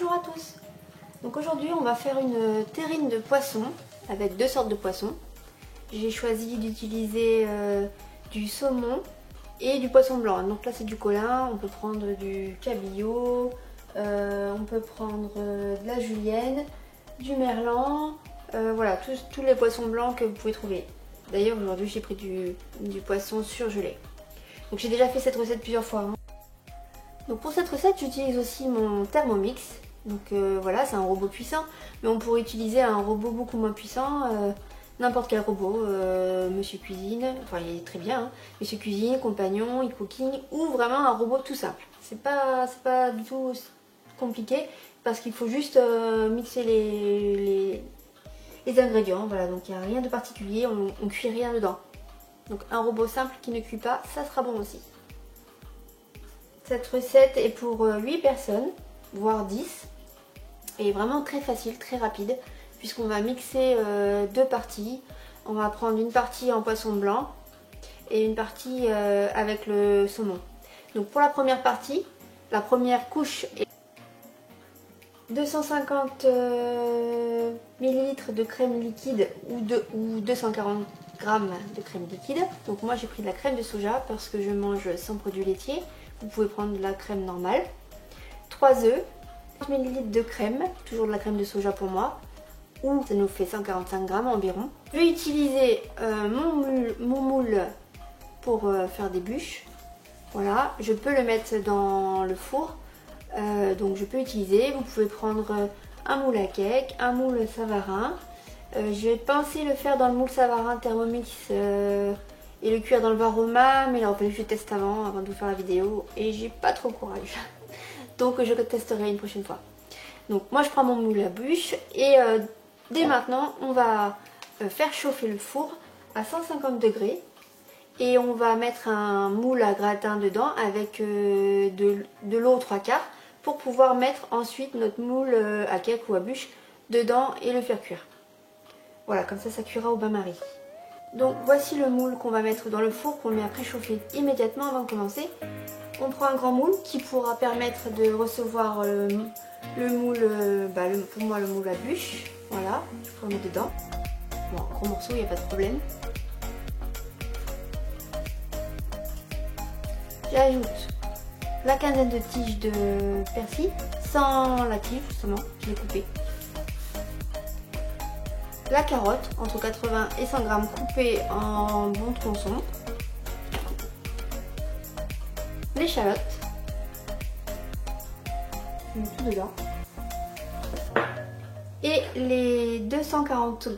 Bonjour à tous. Donc aujourd'hui on va faire une terrine de poisson avec deux sortes de poissons. J'ai choisi d'utiliser du saumon et du poisson blanc. Donc là c'est du colin, on peut prendre du cabillaud, on peut prendre de la julienne, du merlan, voilà tous les poissons blancs que vous pouvez trouver. D'ailleurs aujourd'hui j'ai pris du poisson surgelé. Donc j'ai déjà fait cette recette plusieurs fois. Donc pour cette recette j'utilise aussi mon Thermomix. Donc voilà, c'est un robot puissant, mais on pourrait utiliser un robot beaucoup moins puissant, n'importe quel robot, Monsieur Cuisine, enfin il est très bien, hein, Monsieur Cuisine, Compagnon, eCooking, ou vraiment un robot tout simple. C'est pas du tout compliqué, parce qu'il faut juste mixer les ingrédients, voilà, donc il n'y a rien de particulier, on cuit rien dedans. Donc un robot simple qui ne cuit pas, ça sera bon aussi. Cette recette est pour 8 personnes, voire 10. Et vraiment très facile, très rapide, puisqu'on va mixer deux parties. On va prendre une partie en poisson blanc et une partie avec le saumon. Donc pour la première partie, la première couche est 250 ml de crème liquide ou 240 g de crème liquide. Donc moi j'ai pris de la crème de soja parce que je mange sans produits laitiers. Vous pouvez prendre de la crème normale. 3 œufs. ml de crème, toujours de la crème de soja pour moi, ou ça nous fait 145 g environ. Je vais utiliser mon moule pour faire des bûches. Voilà, je peux le mettre dans le four, donc je peux utiliser. Vous pouvez prendre un moule à cake, un moule Savarin. J'ai pensé le faire dans le moule Savarin Thermomix et le cuire dans le Varoma, mais là je teste avant de vous faire la vidéo et j'ai pas trop le courage. Donc je le testerai une prochaine fois. Donc moi je prends mon moule à bûche et dès maintenant on va faire chauffer le four à 150 degrés. Et on va mettre un moule à gratin dedans avec de l'eau 3/4 pour pouvoir mettre ensuite notre moule à cake ou à bûche dedans et le faire cuire. Voilà, comme ça cuira au bain-marie. Donc voici le moule qu'on va mettre dans le four, qu'on met à préchauffer immédiatement avant de commencer. On prend un grand moule qui pourra permettre de recevoir le moule, pour moi le moule à bûche. Voilà, je peux en mettre dedans. Bon, gros morceau, il n'y a pas de problème. J'ajoute la quinzaine de tiges de persil, sans la tige justement, je l'ai coupée. La carotte, entre 80 et 100 g coupée en bons tronçons. L'échalote, je mets tout dedans, et les 240 g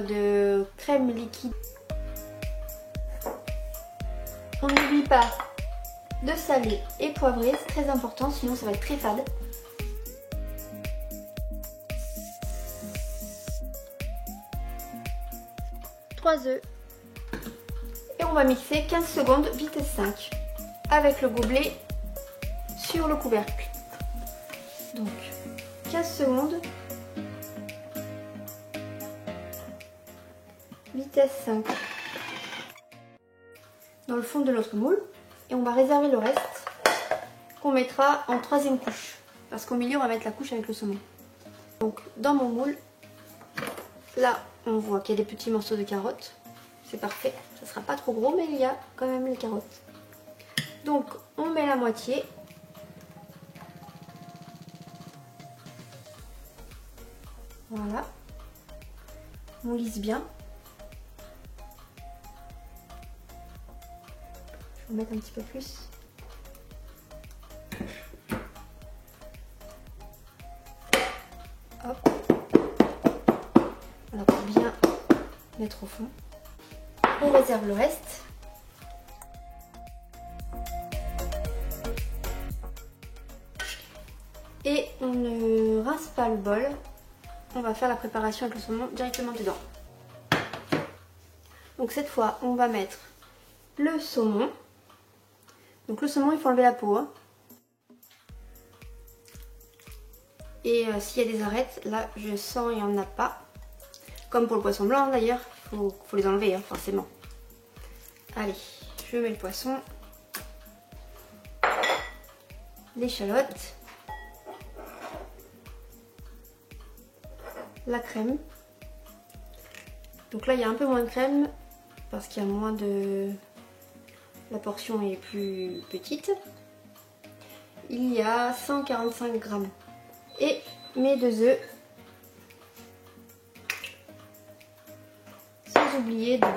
de crème liquide. On n'oublie pas de saler et poivrer, c'est très important, sinon ça va être très fade. Trois œufs, et on va mixer 15 secondes vitesse 5. Avec le gobelet sur le couvercle. Donc 15 secondes, vitesse 5 dans le fond de notre moule, et on va réserver le reste qu'on mettra en troisième couche, parce qu'au milieu on va mettre la couche avec le saumon. Donc dans mon moule, là on voit qu'il y a des petits morceaux de carottes, c'est parfait, ça sera pas trop gros mais il y a quand même les carottes. Donc on met la moitié. Voilà. On lisse bien. Je vais mettre un petit peu plus. Hop. Voilà, pour bien mettre au fond. On réserve le reste. Et on ne rince pas le bol, on va faire la préparation avec le saumon directement dedans. Donc cette fois on va mettre le saumon. Donc le saumon il faut enlever la peau. Hein. Et s'il y a des arêtes, là je sens il n'y en a pas. Comme pour le poisson blanc d'ailleurs, il faut les enlever hein, forcément. Allez, je mets le poisson. L'échalote. la crème. Donc là il y a un peu moins de crème parce qu'il y a moins de... La portion est plus petite. Il y a 145 grammes. Et mes 2 œufs. Sans oublier de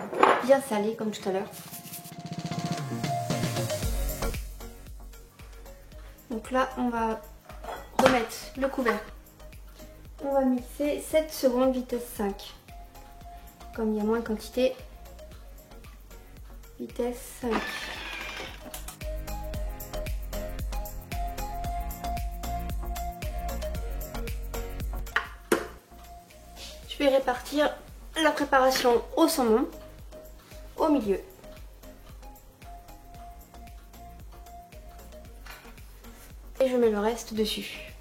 bien saler comme tout à l'heure. Donc là on va remettre le couvercle. On va mixer 7 secondes vitesse 5. Comme il y a moins de quantité, vitesse 5. Je vais répartir la préparation au saumon au milieu. Et je mets le reste dessus.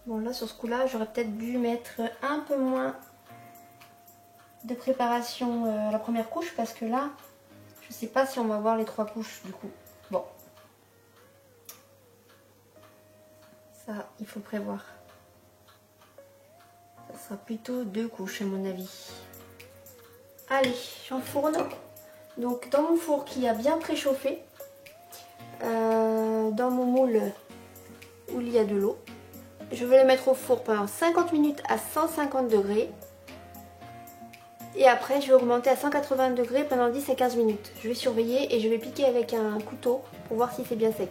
Bon là sur ce coup là j'aurais peut-être dû mettre un peu moins de préparation à la première couche parce que là je sais pas si on va voir les 3 couches du coup. Bon. Ça il faut prévoir. Ça sera plutôt 2 couches à mon avis. Allez, j'enfourne. Donc dans mon four qui a bien préchauffé, dans mon moule où il y a de l'eau, je vais le mettre au four pendant 50 minutes à 150 degrés. Et après je vais augmenter à 180 degrés pendant 10 à 15 minutes. Je vais surveiller et je vais piquer avec un couteau pour voir si c'est bien sec.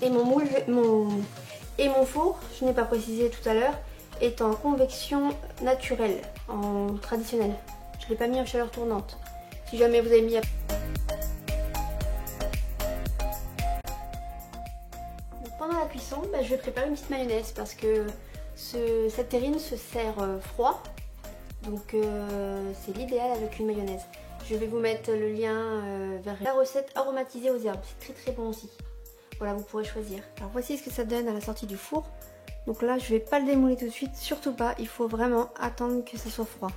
Et mon moule, mon four, je n'ai pas précisé tout à l'heure, est en convection naturelle, en traditionnelle. Je ne l'ai pas mis en chaleur tournante. Si jamais vous avez mis... Pendant la cuisson, je vais préparer une petite mayonnaise parce que cette terrine se sert froid. Donc c'est l'idéal avec une mayonnaise. Je vais vous mettre le lien vers la recette aromatisée aux herbes. C'est très bon aussi. Voilà, vous pourrez choisir. Alors voici ce que ça donne à la sortie du four. Donc là je vais pas le démouler tout de suite, surtout pas. Il faut vraiment attendre que ça soit froid.